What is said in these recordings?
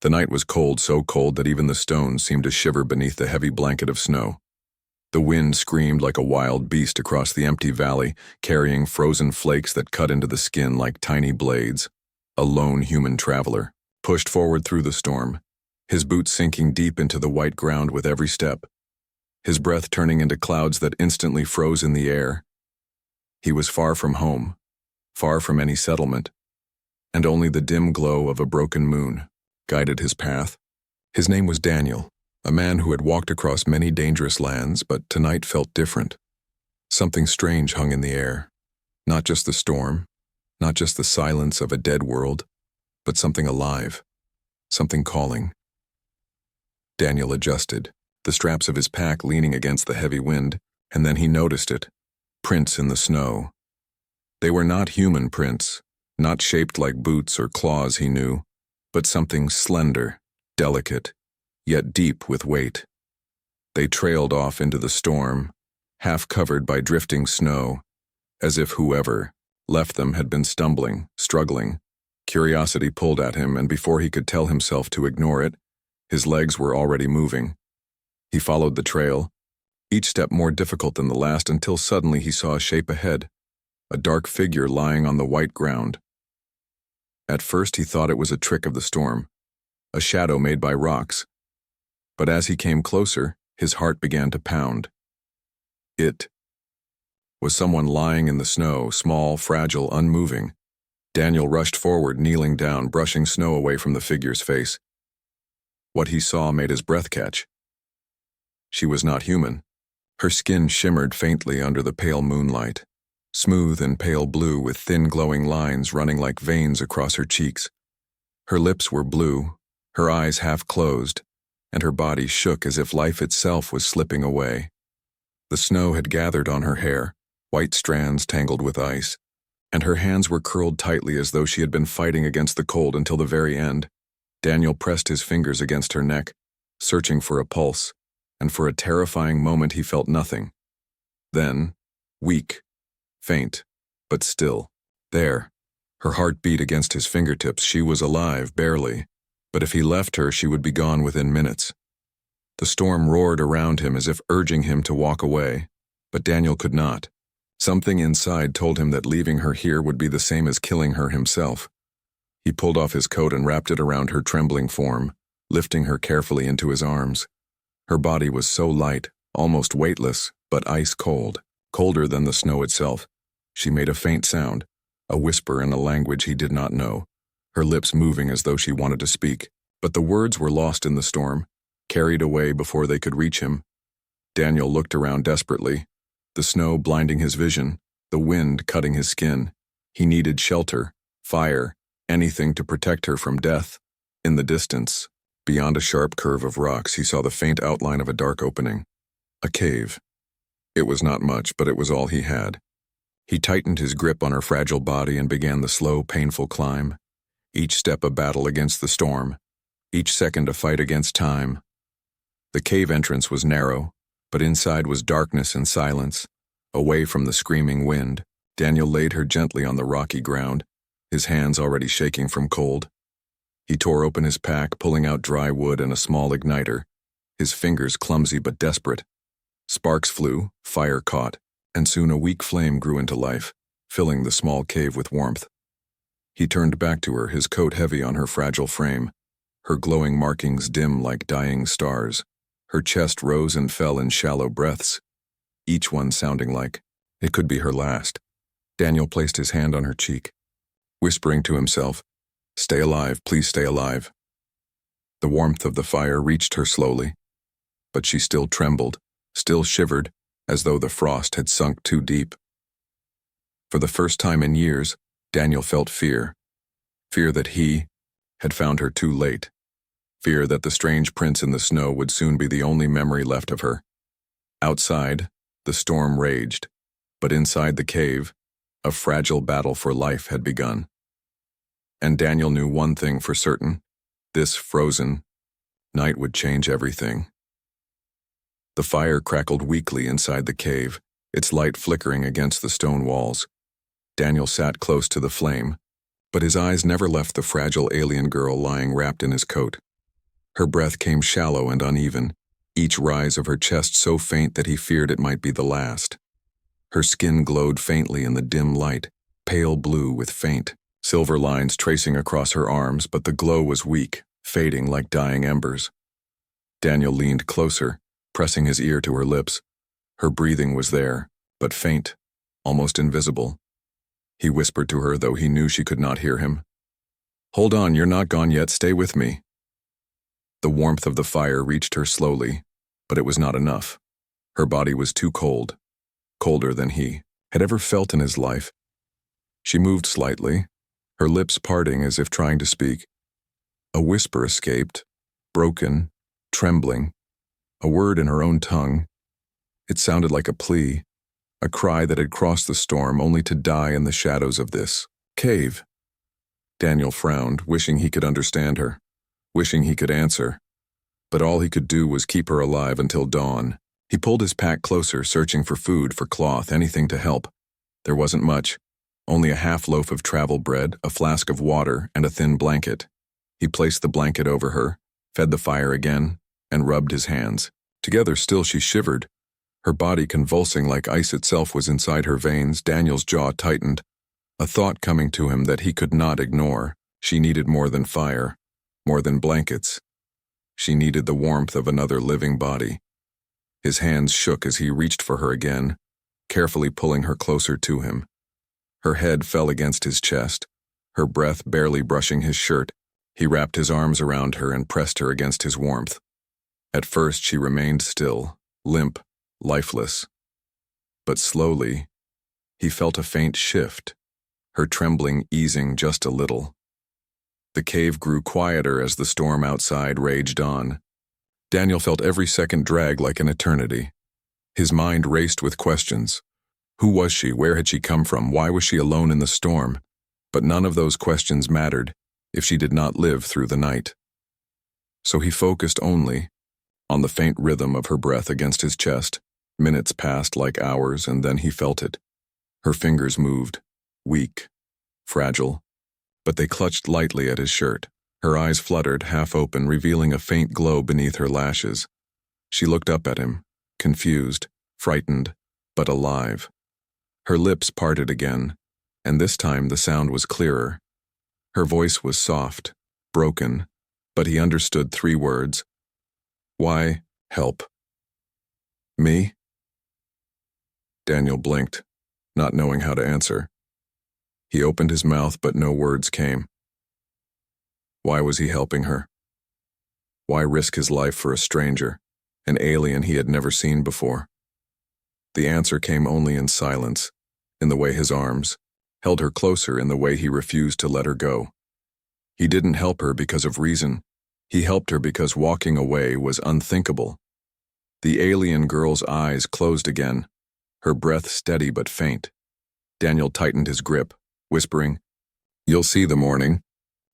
The night was cold, so cold that even the stones seemed to shiver beneath the heavy blanket of snow. The wind screamed like a wild beast across the empty valley, carrying frozen flakes that cut into the skin like tiny blades. A lone human traveler pushed forward through the storm, his boots sinking deep into the white ground with every step, his breath turning into clouds that instantly froze in the air. He was far from home, far from any settlement, and only the dim glow of a broken moon guided his path. His name was Daniel, a man who had walked across many dangerous lands, but tonight felt different. Something strange hung in the air. Not just the storm, not just the silence of a dead world, but something alive, something calling. Daniel adjusted, the straps of his pack leaning against the heavy wind, and then he noticed it. Prints in the snow. They were not human prints, not shaped like boots or claws, he knew, but something slender, delicate, yet deep with weight. They trailed off into the storm, half covered by drifting snow, as if whoever left them had been stumbling, struggling. Curiosity pulled at him, and before he could tell himself to ignore it, his legs were already moving. He followed the trail, each step more difficult than the last, until suddenly he saw a shape ahead, a dark figure lying on the white ground. At first he thought it was a trick of the storm, a shadow made by rocks. But as he came closer, his heart began to pound. It was someone lying in the snow, small, fragile, unmoving. Daniel rushed forward, kneeling down, brushing snow away from the figure's face. What he saw made his breath catch. She was not human. Her skin shimmered faintly under the pale moonlight, smooth and pale blue with thin glowing lines running like veins across her cheeks. Her lips were blue, her eyes half closed, and her body shook as if life itself was slipping away. The snow had gathered on her hair, white strands tangled with ice, and her hands were curled tightly as though she had been fighting against the cold until the very end. Daniel pressed his fingers against her neck, searching for a pulse, and for a terrifying moment he felt nothing. Then, weak, faint, but still, there. Her heart beat against his fingertips. She was alive, barely, but if he left her, she would be gone within minutes. The storm roared around him as if urging him to walk away, but Daniel could not. Something inside told him that leaving her here would be the same as killing her himself. He pulled off his coat and wrapped it around her trembling form, lifting her carefully into his arms. Her body was so light, almost weightless, but ice cold, colder than the snow itself. She made a faint sound, a whisper in a language he did not know, her lips moving as though she wanted to speak. But the words were lost in the storm, carried away before they could reach him. Daniel looked around desperately, the snow blinding his vision, the wind cutting his skin. He needed shelter, fire, anything to protect her from death. In the distance, beyond a sharp curve of rocks, he saw the faint outline of a dark opening. A cave. It was not much, but it was all he had. He tightened his grip on her fragile body and began the slow, painful climb. Each step a battle against the storm, each second a fight against time. The cave entrance was narrow, but inside was darkness and silence. Away from the screaming wind, Daniel laid her gently on the rocky ground, his hands already shaking from cold. He tore open his pack, pulling out dry wood and a small igniter, his fingers clumsy but desperate. Sparks flew, fire caught, and soon a weak flame grew into life, filling the small cave with warmth. He turned back to her, his coat heavy on her fragile frame, her glowing markings dim like dying stars. Her chest rose and fell in shallow breaths, each one sounding like it could be her last. Daniel placed his hand on her cheek, whispering to himself, "Stay alive, please stay alive." The warmth of the fire reached her slowly, but she still trembled, still shivered, as though the frost had sunk too deep. For the first time in years, Daniel felt fear. Fear that he had found her too late. Fear that the strange prints in the snow would soon be the only memory left of her. Outside, the storm raged, but inside the cave, a fragile battle for life had begun. And Daniel knew one thing for certain: this frozen night would change everything. The fire crackled weakly inside the cave, its light flickering against the stone walls. Daniel sat close to the flame, but his eyes never left the fragile alien girl lying wrapped in his coat. Her breath came shallow and uneven, each rise of her chest so faint that he feared it might be the last. Her skin glowed faintly in the dim light, pale blue with faint, silver lines tracing across her arms, but the glow was weak, fading like dying embers. Daniel leaned closer, pressing his ear to her lips. Her breathing was there, but faint, almost invisible. He whispered to her, though he knew she could not hear him. "Hold on, you're not gone yet, stay with me." The warmth of the fire reached her slowly, but it was not enough. Her body was too cold, colder than he had ever felt in his life. She moved slightly, her lips parting as if trying to speak. A whisper escaped, broken, trembling, a word in her own tongue. It sounded like a plea, a cry that had crossed the storm only to die in the shadows of this cave. Daniel frowned, wishing he could understand her, wishing he could answer. But all he could do was keep her alive until dawn. He pulled his pack closer, searching for food, for cloth, anything to help. There wasn't much, only a half loaf of travel bread, a flask of water, and a thin blanket. He placed the blanket over her, fed the fire again, and rubbed his hands. Together still she shivered, her body convulsing like ice itself was inside her veins. Daniel's jaw tightened, a thought coming to him that he could not ignore. She needed more than fire, more than blankets. She needed the warmth of another living body. His hands shook as he reached for her again, carefully pulling her closer to him. Her head fell against his chest, her breath barely brushing his shirt. He wrapped his arms around her and pressed her against his warmth. At first she remained still, limp, lifeless. But slowly, he felt a faint shift, her trembling easing just a little. The cave grew quieter as the storm outside raged on. Daniel felt every second drag like an eternity. His mind raced with questions. Who was she? Where had she come from? Why was she alone in the storm? But none of those questions mattered if she did not live through the night. So he focused only on the faint rhythm of her breath against his chest. Minutes passed like hours, and then he felt it. Her fingers moved, weak, fragile, but they clutched lightly at his shirt. Her eyes fluttered, half open, revealing a faint glow beneath her lashes. She looked up at him, confused, frightened, but alive. Her lips parted again, and this time the sound was clearer. Her voice was soft, broken, but he understood 3 words. "Why, help." "Me?" Daniel blinked, not knowing how to answer. He opened his mouth, but no words came. Why was he helping her? Why risk his life for a stranger, an alien he had never seen before? The answer came only in silence, in the way his arms held her closer, in the way he refused to let her go. He didn't help her because of reason. He helped her because walking away was unthinkable. The alien girl's eyes closed again, her breath steady but faint. Daniel tightened his grip, whispering, "You'll see the morning.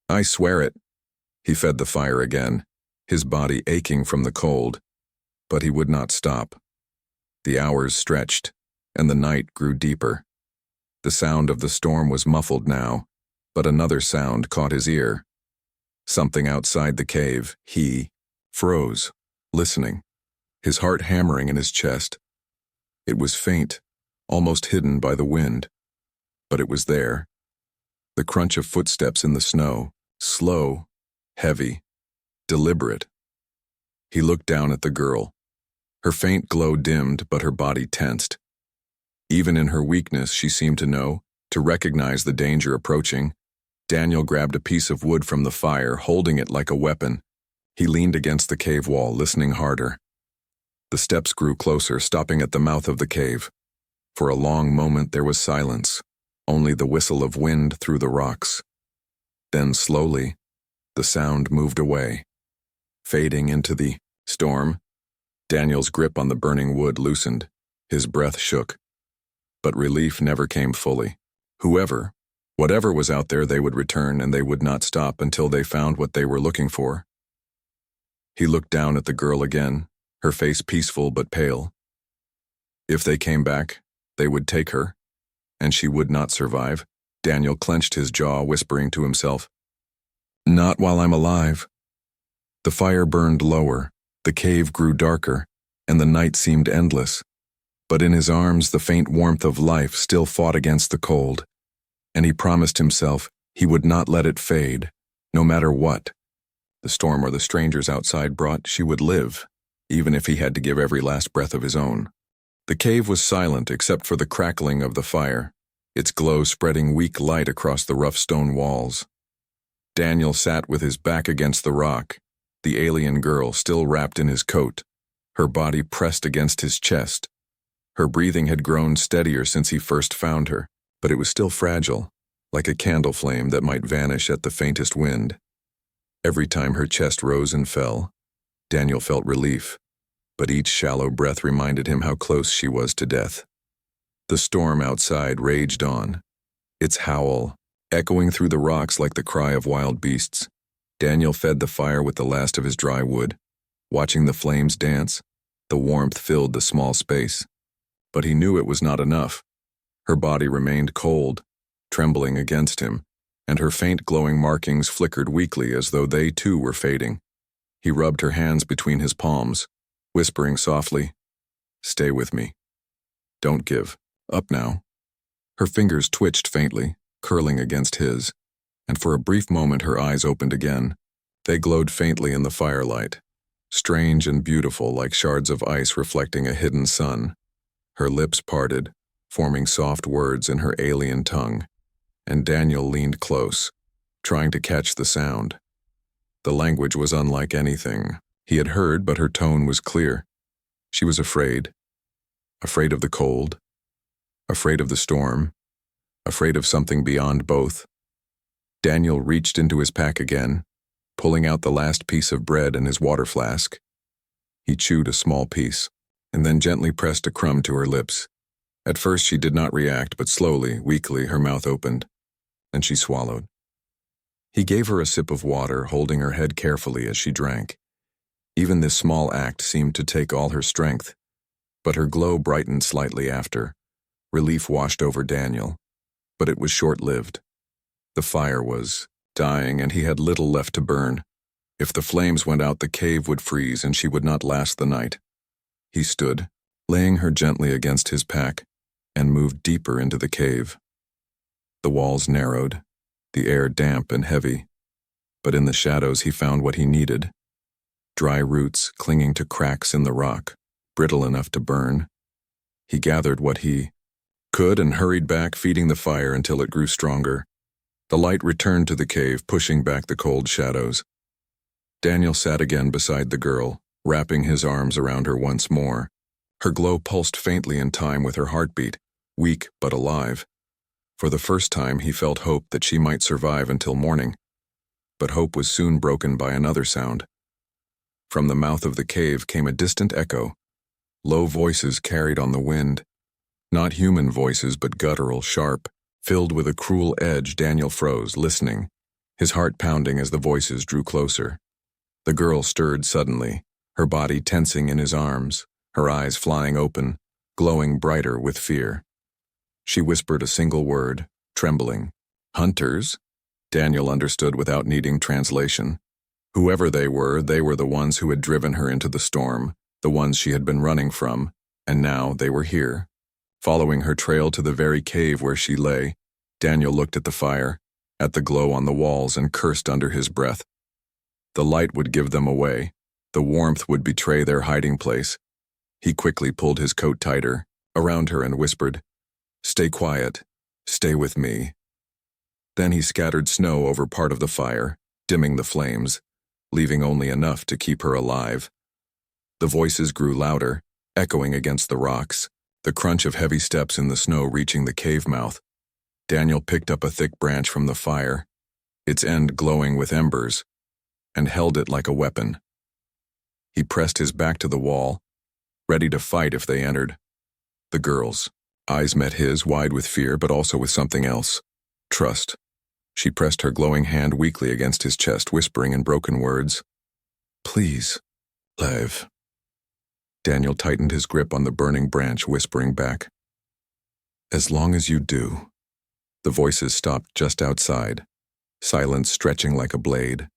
I swear it." He fed the fire again, his body aching from the cold, but he would not stop. The hours stretched, and the night grew deeper. The sound of the storm was muffled now, but another sound caught his ear. Something outside the cave. He froze, listening, his heart hammering in his chest. It was faint, almost hidden by the wind, but it was there. The crunch of footsteps in the snow, slow, heavy, deliberate. He looked down at the girl. Her faint glow dimmed, but her body tensed. Even in her weakness, she seemed to know, to recognize the danger approaching. Daniel grabbed a piece of wood from the fire, holding it like a weapon. He leaned against the cave wall, listening harder. The steps grew closer, stopping at the mouth of the cave. For a long moment there was silence, only the whistle of wind through the rocks. Then slowly, the sound moved away, fading into the storm. Daniel's grip on the burning wood loosened, his breath shook. But relief never came fully. Whatever was out there, they would return, and they would not stop until they found what they were looking for. He looked down at the girl again, her face peaceful but pale. If they came back, they would take her, and she would not survive. Daniel clenched his jaw, whispering to himself, "Not while I'm alive." The fire burned lower, the cave grew darker, and the night seemed endless. But in his arms, the faint warmth of life still fought against the cold, and he promised himself he would not let it fade, no matter what. The storm or the strangers outside brought, she would live, even if he had to give every last breath of his own. The cave was silent except for the crackling of the fire, its glow spreading weak light across the rough stone walls. Daniel sat with his back against the rock, the alien girl still wrapped in his coat, her body pressed against his chest. Her breathing had grown steadier since he first found her, but it was still fragile, like a candle flame that might vanish at the faintest wind. Every time her chest rose and fell, Daniel felt relief, but each shallow breath reminded him how close she was to death. The storm outside raged on, its howl echoing through the rocks like the cry of wild beasts. Daniel fed the fire with the last of his dry wood. Watching the flames dance, the warmth filled the small space. But he knew it was not enough. Her body remained cold, trembling against him, and her faint glowing markings flickered weakly as though they too were fading. He rubbed her hands between his palms, whispering softly, "Stay with me. Don't give up now." Her fingers twitched faintly, curling against his, and for a brief moment her eyes opened again. They glowed faintly in the firelight, strange and beautiful like shards of ice reflecting a hidden sun. Her lips parted, forming soft words in her alien tongue, and Daniel leaned close, trying to catch the sound. The language was unlike anything he had heard, but her tone was clear. She was afraid. Afraid of the cold, afraid of the storm, afraid of something beyond both. Daniel reached into his pack again, pulling out the last piece of bread and his water flask. He chewed a small piece, and then gently pressed a crumb to her lips. At first she did not react, but slowly, weakly, her mouth opened, and she swallowed. He gave her a sip of water, holding her head carefully as she drank. Even this small act seemed to take all her strength, but her glow brightened slightly after. Relief washed over Daniel, but it was short-lived. The fire was dying, and he had little left to burn. If the flames went out, the cave would freeze, and she would not last the night. He stood, laying her gently against his pack, and moved deeper into the cave. The walls narrowed, the air damp and heavy, but in the shadows he found what he needed. Dry roots clinging to cracks in the rock, brittle enough to burn. He gathered what he could and hurried back, feeding the fire until it grew stronger. The light returned to the cave, pushing back the cold shadows. Daniel sat again beside the girl, wrapping his arms around her once more. Her glow pulsed faintly in time with her heartbeat, weak but alive. For the first time he felt hope that she might survive until morning. But hope was soon broken by another sound. From the mouth of the cave came a distant echo. Low voices carried on the wind. Not human voices, but guttural, sharp, filled with a cruel edge. Daniel froze, listening, his heart pounding as the voices drew closer. The girl stirred suddenly, her body tensing in his arms, her eyes flying open, glowing brighter with fear. She whispered a single word, trembling. "Hunters?" Daniel understood without needing translation. Whoever they were the ones who had driven her into the storm, the ones she had been running from, and now they were here. Following her trail to the very cave where she lay, Daniel looked at the fire, at the glow on the walls, and cursed under his breath. The light would give them away. The warmth would betray their hiding place. He quickly pulled his coat tighter around her and whispered, "Stay quiet. Stay with me." Then he scattered snow over part of the fire, dimming the flames, leaving only enough to keep her alive. The voices grew louder, echoing against the rocks, the crunch of heavy steps in the snow reaching the cave mouth. Daniel picked up a thick branch from the fire, its end glowing with embers, and held it like a weapon. He pressed his back to the wall, ready to fight if they entered. The girl's eyes met his, wide with fear, but also with something else. Trust. She pressed her glowing hand weakly against his chest, whispering in broken words, "Please, Lev." Daniel tightened his grip on the burning branch, whispering back, "As long as you do." The voices stopped just outside, silence stretching like a blade.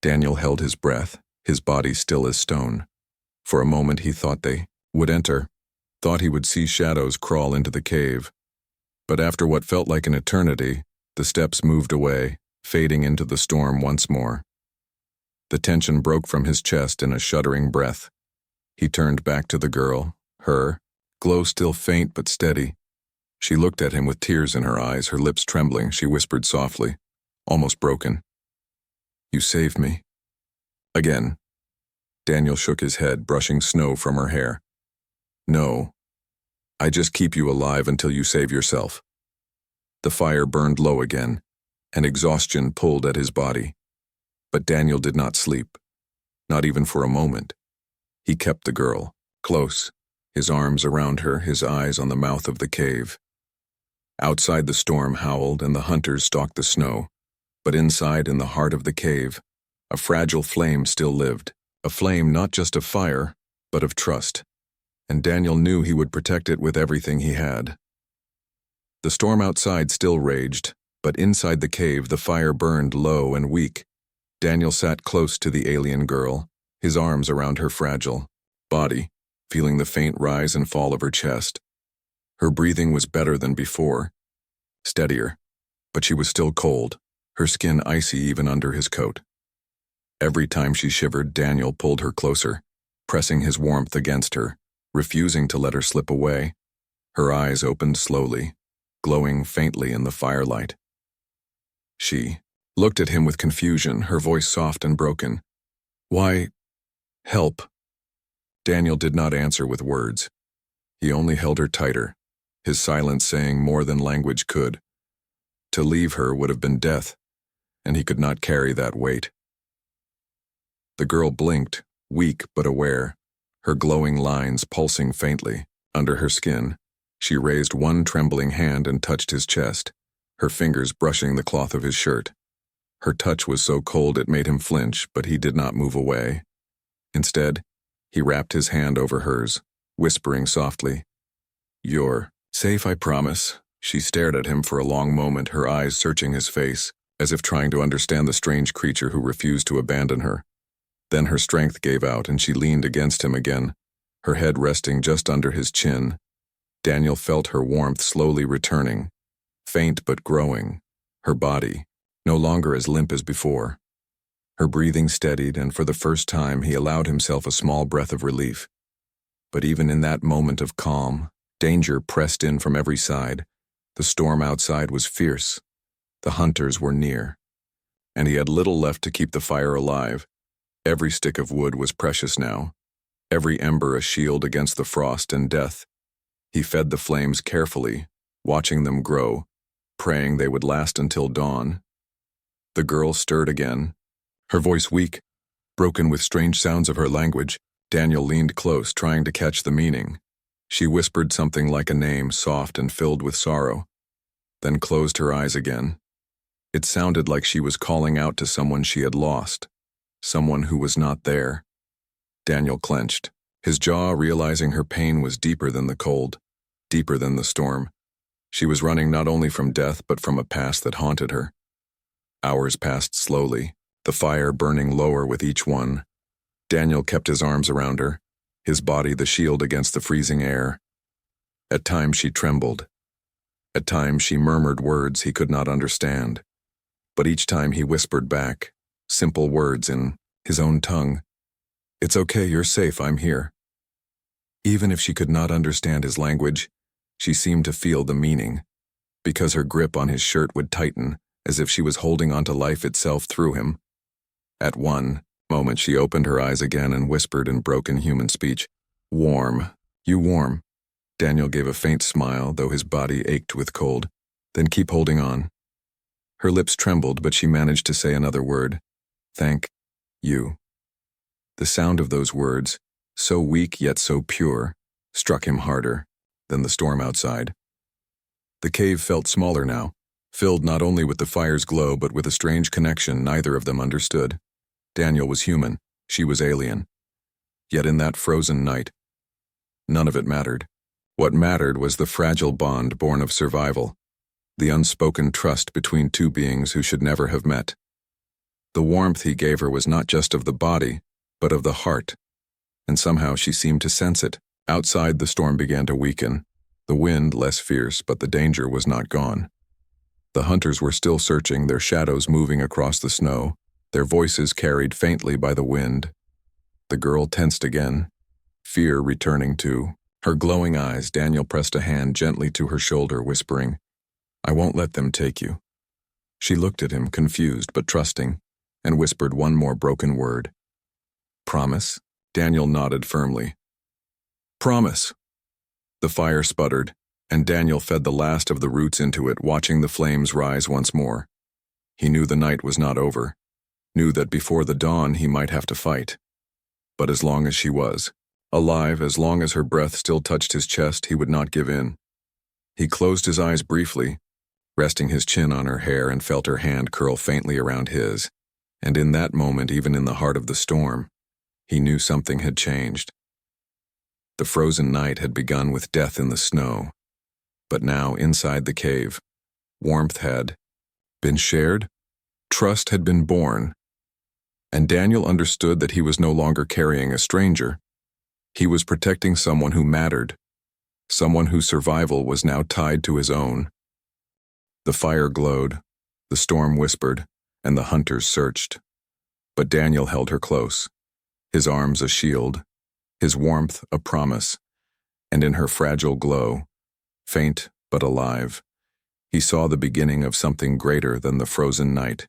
Daniel held his breath, his body still as stone. For a moment he thought they would enter, thought he would see shadows crawl into the cave. But after what felt like an eternity, the steps moved away, fading into the storm once more. The tension broke from his chest in a shuddering breath. He turned back to the girl, her glow still faint but steady. She looked at him with tears in her eyes, her lips trembling. She whispered softly, almost broken, "You saved me." Again. Daniel shook his head, brushing snow from her hair. "No. I just keep you alive until you save yourself." The fire burned low again, and exhaustion pulled at his body. But Daniel did not sleep, not even for a moment. He kept the girl, close, his arms around her, his eyes on the mouth of the cave. Outside the storm howled and the hunters stalked the snow, but inside in the heart of the cave, a fragile flame still lived, a flame not just of fire, but of trust, and Daniel knew he would protect it with everything he had. The storm outside still raged, but inside the cave the fire burned low and weak. Daniel sat close to the alien girl, his arms around her fragile body, feeling the faint rise and fall of her chest. Her breathing was better than before, steadier, but she was still cold, her skin icy even under his coat. Every time she shivered, Daniel pulled her closer, pressing his warmth against her, refusing to let her slip away. Her eyes opened slowly, glowing faintly in the firelight. She looked at him with confusion, her voice soft and broken. "Why, help." Daniel did not answer with words. He only held her tighter, his silence saying more than language could. To leave her would have been death, and he could not carry that weight. The girl blinked, weak but aware, her glowing lines pulsing faintly. Under her skin, she raised one trembling hand and touched his chest, her fingers brushing the cloth of his shirt. Her touch was so cold it made him flinch, but he did not move away. Instead, he wrapped his hand over hers, whispering softly, "You're safe, I promise." She stared at him for a long moment, her eyes searching his face, as if trying to understand the strange creature who refused to abandon her. Then her strength gave out and she leaned against him again, her head resting just under his chin. Daniel felt her warmth slowly returning, faint but growing, her body no longer as limp as before. Her breathing steadied, and for the first time he allowed himself a small breath of relief. But even in that moment of calm, danger pressed in from every side. The storm outside was fierce. The hunters were near, and he had little left to keep the fire alive. Every stick of wood was precious now, every ember a shield against the frost and death. He fed the flames carefully, watching them grow, praying they would last until dawn. The girl stirred again, her voice weak, broken with strange sounds of her language. Daniel leaned close, trying to catch the meaning. She whispered something like a name, soft and filled with sorrow, then closed her eyes again. It sounded like she was calling out to someone she had lost, someone who was not there. Daniel clenched, his jaw realizing her pain was deeper than the cold, deeper than the storm. She was running not only from death but from a past that haunted her. Hours passed slowly, the fire burning lower with each one. Daniel kept his arms around her, his body the shield against the freezing air. At times she trembled. At times she murmured words he could not understand. But each time he whispered back, simple words in his own tongue. "It's okay, you're safe, I'm here." Even if she could not understand his language, she seemed to feel the meaning, because her grip on his shirt would tighten, as if she was holding onto life itself through him. At one moment she opened her eyes again and whispered in broken human speech, "Warm, you warm." Daniel gave a faint smile, though his body ached with cold. "Then keep holding on." Her lips trembled, but she managed to say another word, "Thank you." The sound of those words, so weak yet so pure, struck him harder than the storm outside. The cave felt smaller now, filled not only with the fire's glow but with a strange connection neither of them understood. Daniel was human, she was alien. Yet in that frozen night, none of it mattered. What mattered was the fragile bond born of survival, the unspoken trust between two beings who should never have met. The warmth he gave her was not just of the body, but of the heart, and somehow she seemed to sense it. Outside, the storm began to weaken, the wind less fierce, but the danger was not gone. The hunters were still searching, their shadows moving across the snow, their voices carried faintly by the wind. The girl tensed again, fear returning to her glowing eyes. Daniel pressed a hand gently to her shoulder, whispering, "I won't let them take you." She looked at him, confused but trusting, and whispered one more broken word. "Promise?" Daniel nodded firmly. "Promise." The fire sputtered, and Daniel fed the last of the roots into it, watching the flames rise once more. He knew the night was not over, knew that before the dawn he might have to fight. But as long as she was alive, as long as her breath still touched his chest, he would not give in. He closed his eyes briefly, resting his chin on her hair, and felt her hand curl faintly around his. And in that moment, even in the heart of the storm, he knew something had changed. The frozen night had begun with death in the snow, but now, inside the cave, warmth had been shared, trust had been born, and Daniel understood that he was no longer carrying a stranger. He was protecting someone who mattered, someone whose survival was now tied to his own. The fire glowed, the storm whispered, and the hunters searched. But Daniel held her close, his arms a shield, his warmth a promise, and in her fragile glow, faint but alive, he saw the beginning of something greater than the frozen night.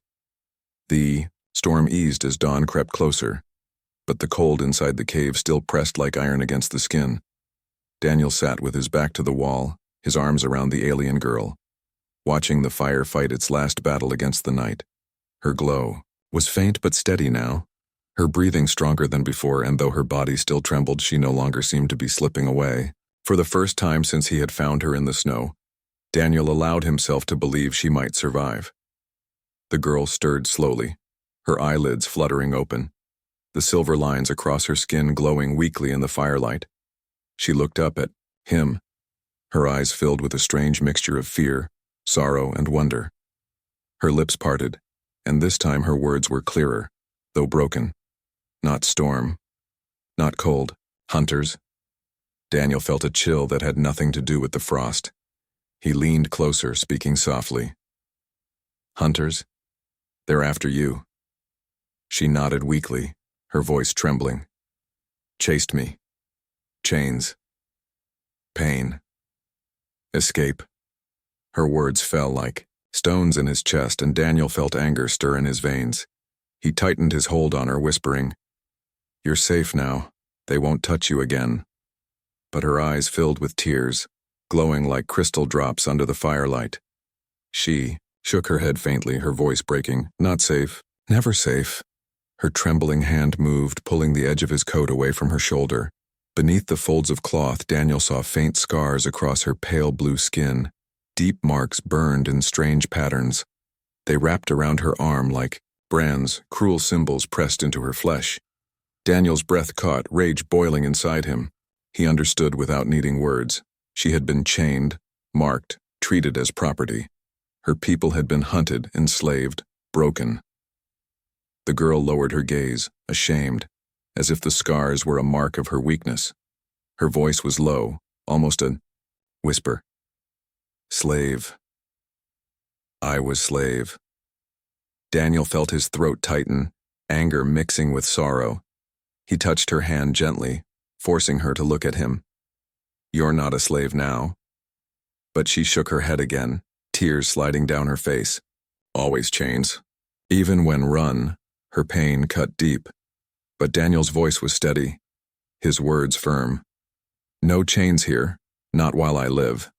The storm eased as dawn crept closer, but the cold inside the cave still pressed like iron against the skin. Daniel sat with his back to the wall, his arms around the alien girl, watching the fire fight its last battle against the night. Her glow was faint but steady now, her breathing stronger than before, and though her body still trembled, she no longer seemed to be slipping away. For the first time since he had found her in the snow, Daniel allowed himself to believe she might survive. The girl stirred slowly, her eyelids fluttering open, the silver lines across her skin glowing weakly in the firelight. She looked up at him, her eyes filled with a strange mixture of fear, sorrow, and wonder. Her lips parted, and this time her words were clearer, though broken. Not storm, not cold, hunters. Daniel felt a chill that had nothing to do with the frost. He leaned closer, speaking softly. "Hunters, they're after you." She nodded weakly, her voice trembling. "Chased me. Chains. Pain. Escape." Her words fell like stones in his chest, and Daniel felt anger stir in his veins. He tightened his hold on her, whispering, "You're safe now. They won't touch you again." But her eyes filled with tears, glowing like crystal drops under the firelight. She shook her head faintly, her voice breaking. "Not safe. Never safe." Her trembling hand moved, pulling the edge of his coat away from her shoulder. Beneath the folds of cloth, Daniel saw faint scars across her pale blue skin, deep marks burned in strange patterns. They wrapped around her arm like brands, cruel symbols pressed into her flesh. Daniel's breath caught, rage boiling inside him. He understood without needing words. She had been chained, marked, treated as property. Her people had been hunted, enslaved, broken. The girl lowered her gaze, ashamed, as if the scars were a mark of her weakness. Her voice was low, almost a whisper. "Slave. I was slave." Daniel felt his throat tighten, anger mixing with sorrow. He touched her hand gently, forcing her to look at him. "You're not a slave now." But she shook her head again, tears sliding down her face. "Always chains." Even when run, her pain cut deep. But Daniel's voice was steady, his words firm. "No chains here, not while I live."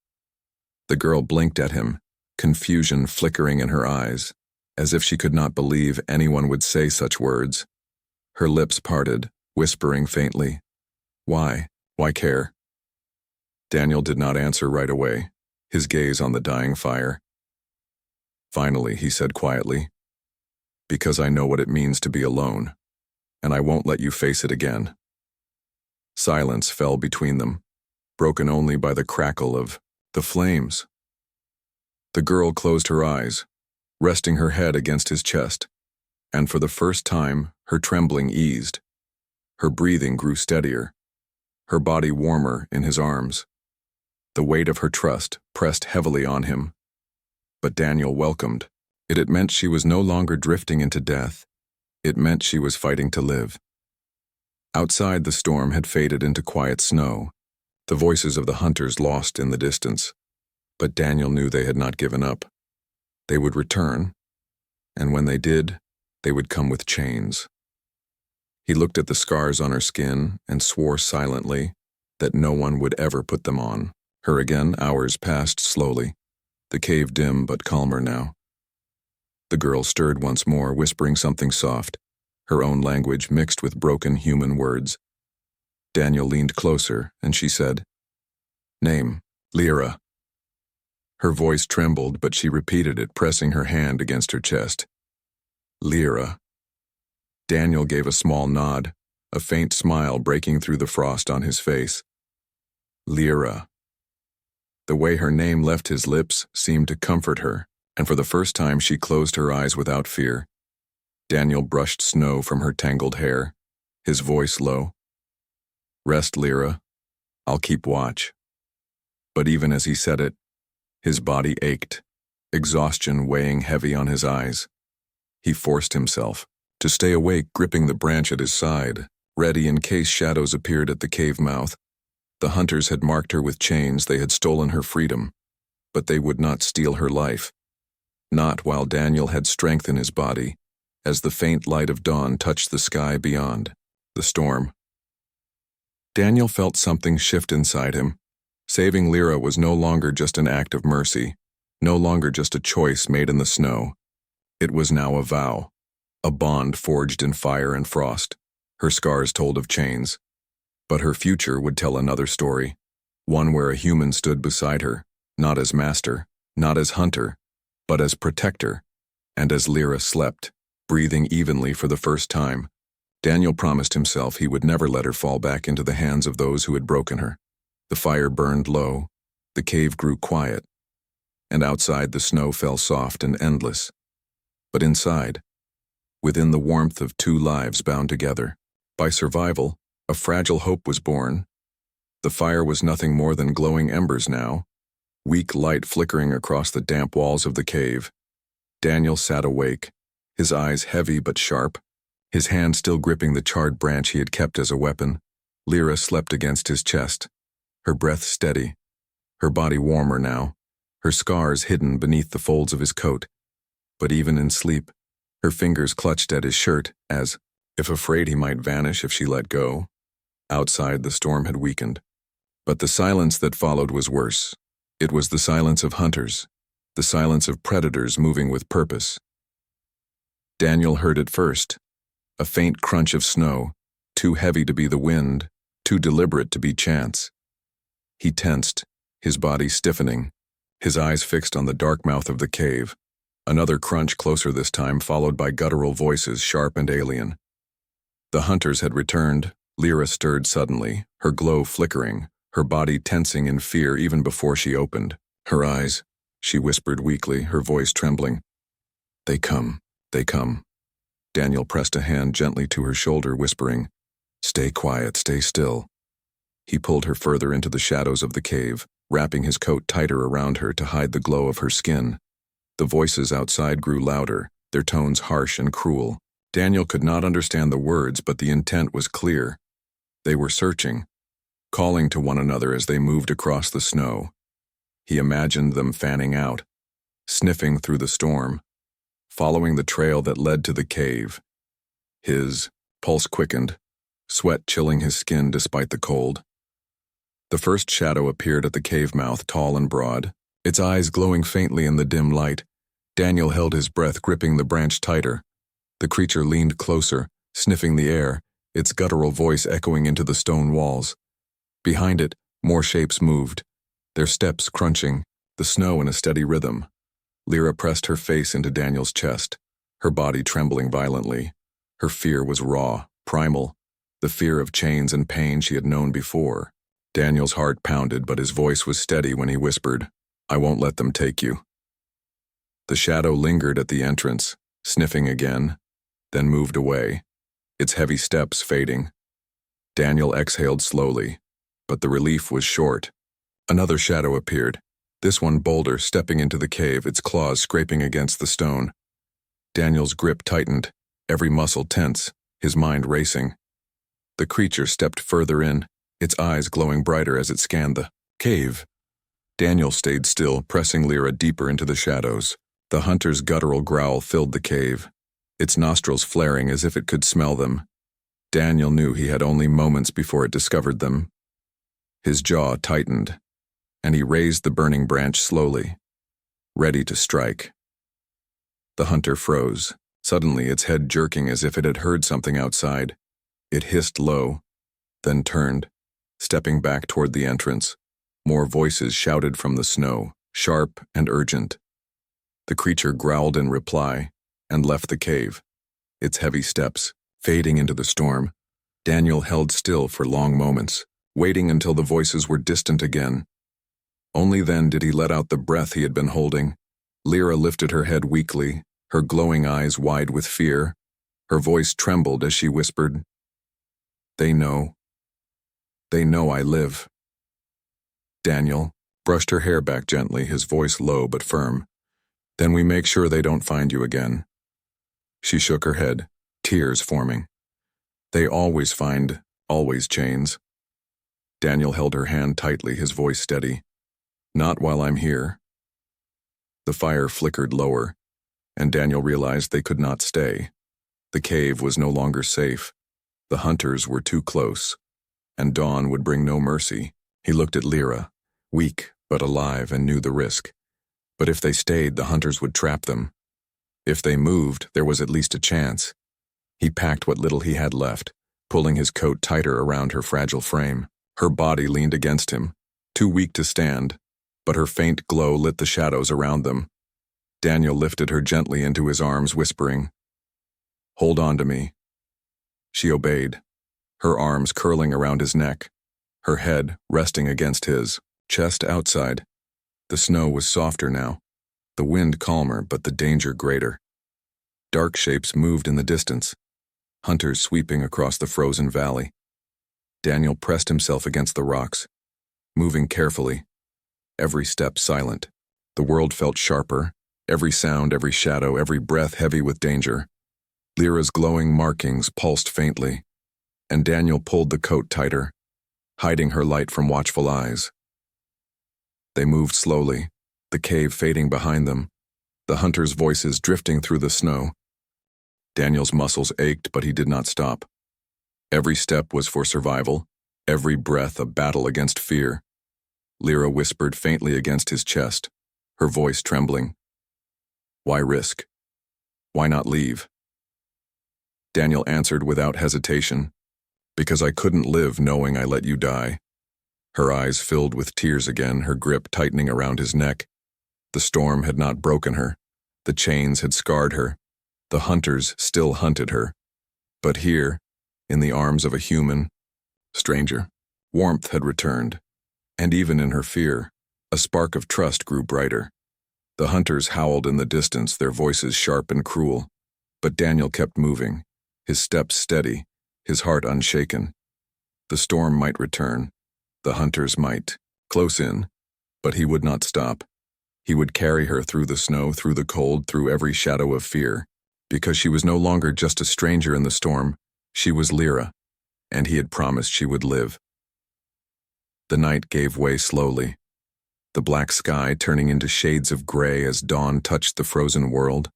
The girl blinked at him, confusion flickering in her eyes, as if she could not believe anyone would say such words. Her lips parted, whispering faintly, "Why? Why care?" Daniel did not answer right away, his gaze on the dying fire. Finally, he said quietly, "Because I know what it means to be alone, and I won't let you face it again." Silence fell between them, broken only by the crackle of the flames. The girl closed her eyes, resting her head against his chest, and for the first time, her trembling eased. Her breathing grew steadier, her body warmer in his arms. The weight of her trust pressed heavily on him. But Daniel welcomed it. It meant she was no longer drifting into death. It meant she was fighting to live. Outside, the storm had faded into quiet snow, the voices of the hunters lost in the distance. But Daniel knew they had not given up. They would return, and when they did, they would come with chains. He looked at the scars on her skin and swore silently that no one would ever put them on her again. Hours passed slowly, the cave dim but calmer now. The girl stirred once more, whispering something soft, her own language mixed with broken human words. Daniel leaned closer, and she said, "Name, Lyra." Her voice trembled, but she repeated it, pressing her hand against her chest. "Lyra." Daniel gave a small nod, a faint smile breaking through the frost on his face. Lyra. The way her name left his lips seemed to comfort her, and for the first time she closed her eyes without fear. Daniel brushed snow from her tangled hair, his voice low. "Rest, Lyra. I'll keep watch." But even as he said it, his body ached, exhaustion weighing heavy on his eyes. He forced himself to stay awake, gripping the branch at his side, ready in case shadows appeared at the cave mouth. The hunters had marked her with chains, they had stolen her freedom, but they would not steal her life. Not while Daniel had strength in his body, as the faint light of dawn touched the sky beyond, the storm. Daniel felt something shift inside him. Saving Lyra was no longer just an act of mercy, no longer just a choice made in the snow. It was now a vow, a bond forged in fire and frost. Her scars told of chains, but her future would tell another story, one where a human stood beside her, not as master, not as hunter, but as protector. And as Lyra slept, breathing evenly for the first time, Daniel promised himself he would never let her fall back into the hands of those who had broken her. The fire burned low, the cave grew quiet, and outside the snow fell soft and endless. But inside, within the warmth of two lives bound together by survival, a fragile hope was born. The fire was nothing more than glowing embers now, weak light flickering across the damp walls of the cave. Daniel sat awake, his eyes heavy but sharp, his hand still gripping the charred branch he had kept as a weapon. Lyra slept against his chest, her breath steady, her body warmer now, her scars hidden beneath the folds of his coat. But even in sleep, her fingers clutched at his shirt as if afraid he might vanish if she let go. Outside, the storm had weakened, but the silence that followed was worse. It was the silence of hunters, the silence of predators moving with purpose. Daniel heard it first, a faint crunch of snow, too heavy to be the wind, too deliberate to be chance. He tensed, his body stiffening, his eyes fixed on the dark mouth of the cave. Another crunch closer this time, followed by guttural voices, sharp and alien. The hunters had returned. Lyra stirred suddenly, her glow flickering, her body tensing in fear even before she opened her eyes. She whispered weakly, her voice trembling. They come. They come." Daniel pressed a hand gently to her shoulder, whispering, "Stay quiet, stay still." He pulled her further into the shadows of the cave, wrapping his coat tighter around her to hide the glow of her skin. The voices outside grew louder, their tones harsh and cruel. Daniel could not understand the words, but the intent was clear. They were searching, calling to one another as they moved across the snow. He imagined them fanning out, sniffing through the storm, following the trail that led to the cave. His pulse quickened, sweat chilling his skin despite the cold. The first shadow appeared at the cave mouth, tall and broad, its eyes glowing faintly in the dim light. Daniel held his breath, gripping the branch tighter. The creature leaned closer, sniffing the air, its guttural voice echoing into the stone walls. Behind it, more shapes moved, their steps crunching, the snow in a steady rhythm. Lyra pressed her face into Daniel's chest, her body trembling violently. Her fear was raw, primal, the fear of chains and pain she had known before. Daniel's heart pounded, but his voice was steady when he whispered, "I won't let them take you." The shadow lingered at the entrance, sniffing again, then moved away, its heavy steps fading. Daniel exhaled slowly, but the relief was short. Another shadow appeared, this one bolder, stepping into the cave, its claws scraping against the stone. Daniel's grip tightened, every muscle tense, his mind racing. The creature stepped further in, its eyes glowing brighter as it scanned the cave. Daniel stayed still, pressing Lyra deeper into the shadows. The hunter's guttural growl filled the cave, its nostrils flaring as if it could smell them. Daniel knew he had only moments before it discovered them. His jaw tightened, and he raised the burning branch slowly, ready to strike. The hunter froze, suddenly its head jerking as if it had heard something outside. It hissed low, then turned, stepping back toward the entrance. More voices shouted from the snow, sharp and urgent. The creature growled in reply and left the cave, its heavy steps fading into the storm. Daniel held still for long moments, waiting until the voices were distant again. Only then did he let out the breath he had been holding. Lyra lifted her head weakly, her glowing eyes wide with fear. Her voice trembled as she whispered, "They know. They know I live." Daniel brushed her hair back gently, his voice low but firm. "Then we make sure they don't find you again." She shook her head, tears forming. "They always find, always chains." Daniel held her hand tightly, his voice steady. "Not while I'm here." The fire flickered lower, and Daniel realized they could not stay. The cave was no longer safe. The hunters were too close, and dawn would bring no mercy. He looked at Lyra, weak but alive, and knew the risk. But if they stayed, the hunters would trap them. If they moved, there was at least a chance. He packed what little he had left, pulling his coat tighter around her fragile frame. Her body leaned against him, too weak to stand, but her faint glow lit the shadows around them. Daniel lifted her gently into his arms, whispering, "Hold on to me." She obeyed, her arms curling around his neck, her head resting against his, chest outside. The snow was softer now, the wind calmer, but the danger greater. Dark shapes moved in the distance, hunters sweeping across the frozen valley. Daniel pressed himself against the rocks, moving carefully, every step silent. The world felt sharper, every sound, every shadow, every breath heavy with danger. Lyra's glowing markings pulsed faintly, and Daniel pulled the coat tighter, hiding her light from watchful eyes. They moved slowly, the cave fading behind them, the hunters' voices drifting through the snow. Daniel's muscles ached, but he did not stop. Every step was for survival, every breath a battle against fear. Lyra whispered faintly against his chest, her voice trembling. "Why risk? Why not leave?" Daniel answered without hesitation, "Because I couldn't live knowing I let you die." Her eyes filled with tears again, her grip tightening around his neck. The storm had not broken her. The chains had scarred her. The hunters still hunted her. But here, in the arms of a human stranger, warmth had returned. And even in her fear, a spark of trust grew brighter. The hunters howled in the distance, their voices sharp and cruel. But Daniel kept moving, his steps steady, his heart unshaken. The storm might return. The hunters might close in, but he would not stop. He would carry her through the snow, through the cold, through every shadow of fear. Because she was no longer just a stranger in the storm, she was Lyra, and he had promised she would live. The night gave way slowly, the black sky turning into shades of gray as dawn touched the frozen world.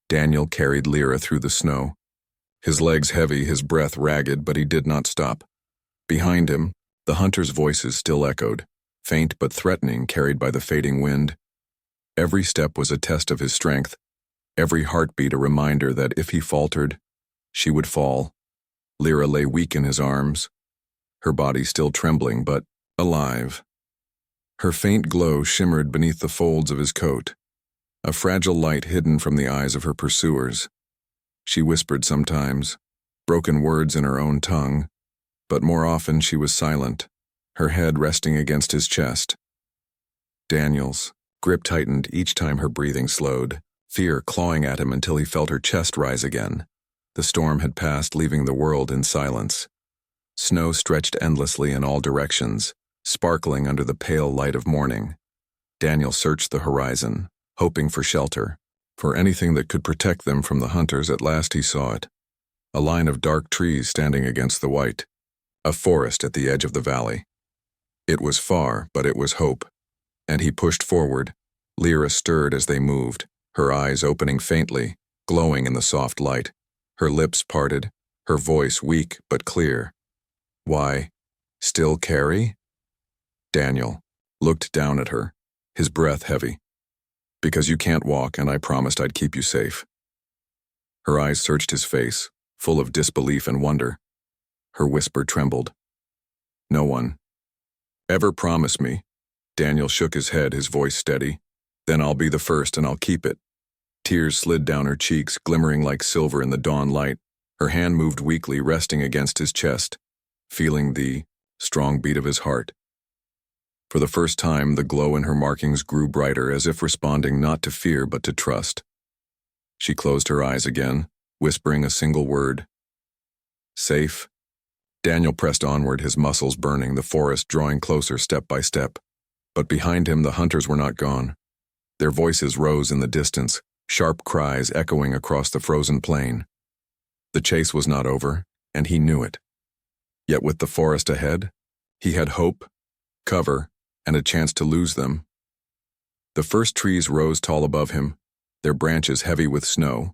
Daniel carried Lyra through the snow, his legs heavy, his breath ragged, but he did not stop. Behind him, the hunters' voices still echoed, faint but threatening, carried by the fading wind. Every step was a test of his strength, every heartbeat a reminder that if he faltered, she would fall. Lyra lay weak in his arms, her body still trembling but alive. Her faint glow shimmered beneath the folds of his coat, a fragile light hidden from the eyes of her pursuers. She whispered sometimes, broken words in her own tongue, but more often she was silent, her head resting against his chest. Daniel's grip tightened each time her breathing slowed, fear clawing at him until he felt her chest rise again. The storm had passed, leaving the world in silence. Snow stretched endlessly in all directions, sparkling under the pale light of morning. Daniel searched the horizon, hoping for shelter, for anything that could protect them from the hunters. At last he saw it. A line of dark trees standing against the white. A forest at the edge of the valley. It was far, but it was hope. And he pushed forward. Lyra stirred as they moved, her eyes opening faintly, glowing in the soft light. Her lips parted, her voice weak but clear. Why, still Carrie? Daniel looked down at her, his breath heavy. Because you can't walk, and I promised I'd keep you safe. Her eyes searched his face, full of disbelief and wonder. Her whisper trembled. No one ever promised me. Daniel shook his head, his voice steady. Then I'll be the first, and I'll keep it. Tears slid down her cheeks, glimmering like silver in the dawn light. Her hand moved weakly, resting against his chest, feeling the strong beat of his heart. For the first time, the glow in her markings grew brighter, as if responding not to fear but to trust. She closed her eyes again, whispering a single word. Safe. Daniel pressed onward, his muscles burning, the forest drawing closer step by step. But behind him, the hunters were not gone. Their voices rose in the distance, sharp cries echoing across the frozen plain. The chase was not over, and he knew it. Yet with the forest ahead, he had hope, cover, and a chance to lose them. The first trees rose tall above him, their branches heavy with snow.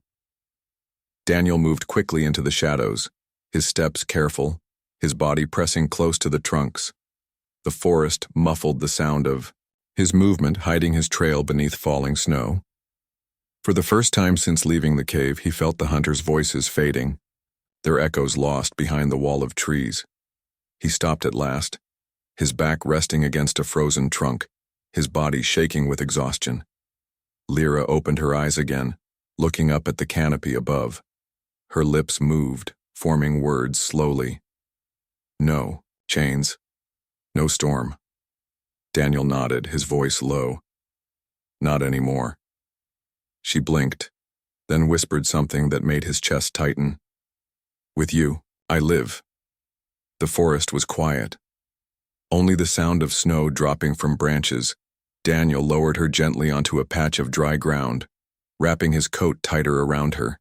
Daniel moved quickly into the shadows, his steps careful, his body pressing close to the trunks. The forest muffled the sound of his movement, hiding his trail beneath falling snow. For the first time since leaving the cave, he felt the hunters' voices fading, their echoes lost behind the wall of trees. He stopped at last, his back resting against a frozen trunk, his body shaking with exhaustion. Lyra opened her eyes again, looking up at the canopy above. Her lips moved, forming words slowly. No, chains. No storm. Daniel nodded, his voice low. Not anymore. She blinked, then whispered something that made his chest tighten. With you, I live. The forest was quiet. Only the sound of snow dropping from branches. Daniel lowered her gently onto a patch of dry ground, wrapping his coat tighter around her.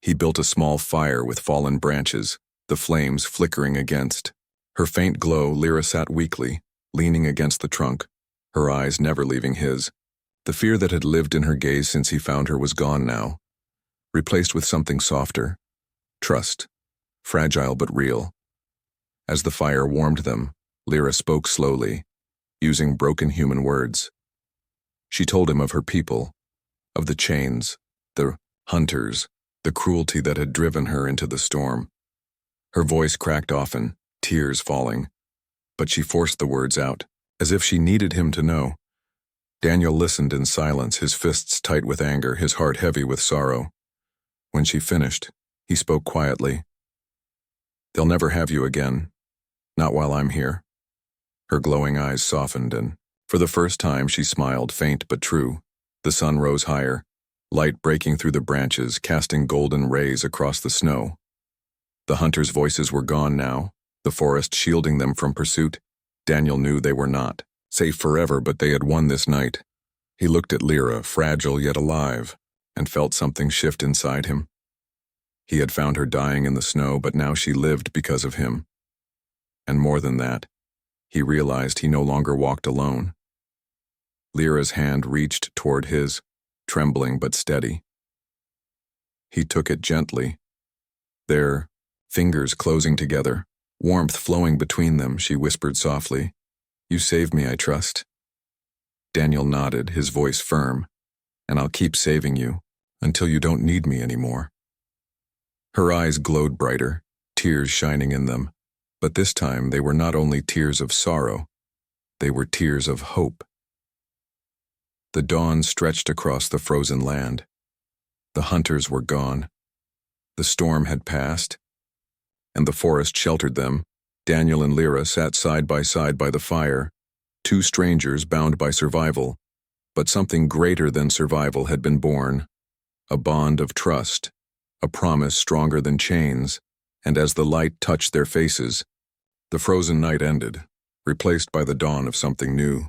He built a small fire with fallen branches, the flames flickering against. Her faint glow, Lyra sat weakly, leaning against the trunk, her eyes never leaving his. The fear that had lived in her gaze since he found her was gone now, replaced with something softer. Trust, fragile but real. As the fire warmed them, Lyra spoke slowly, using broken human words. She told him of her people, of the chains, the hunters, the cruelty that had driven her into the storm. Her voice cracked often, tears falling, but she forced the words out, as if she needed him to know. Daniel listened in silence, his fists tight with anger, his heart heavy with sorrow. When she finished, he spoke quietly. They'll never have you again, not while I'm here. Her glowing eyes softened, and for the first time she smiled, faint but true. The sun rose higher, light breaking through the branches, casting golden rays across the snow. The hunters' voices were gone now, the forest shielding them from pursuit. Daniel knew they were not safe forever, but they had won this night. He looked at Lyra, fragile yet alive, and felt something shift inside him. He had found her dying in the snow, but now she lived because of him. And more than that, he realized he no longer walked alone. Lyra's hand reached toward his, trembling but steady. He took it gently, their fingers closing together, warmth flowing between them. She whispered softly, "You saved me, I trust." Daniel nodded, his voice firm, "And I'll keep saving you until you don't need me anymore." Her eyes glowed brighter, tears shining in them, but this time they were not only tears of sorrow, they were tears of hope. The dawn stretched across the frozen land. The hunters were gone. The storm had passed, and the forest sheltered them. Daniel and Lyra sat side by the fire, two strangers bound by survival, but something greater than survival had been born, a bond of trust, a promise stronger than chains, and as the light touched their faces, The frozen night ended, replaced by the dawn of something new.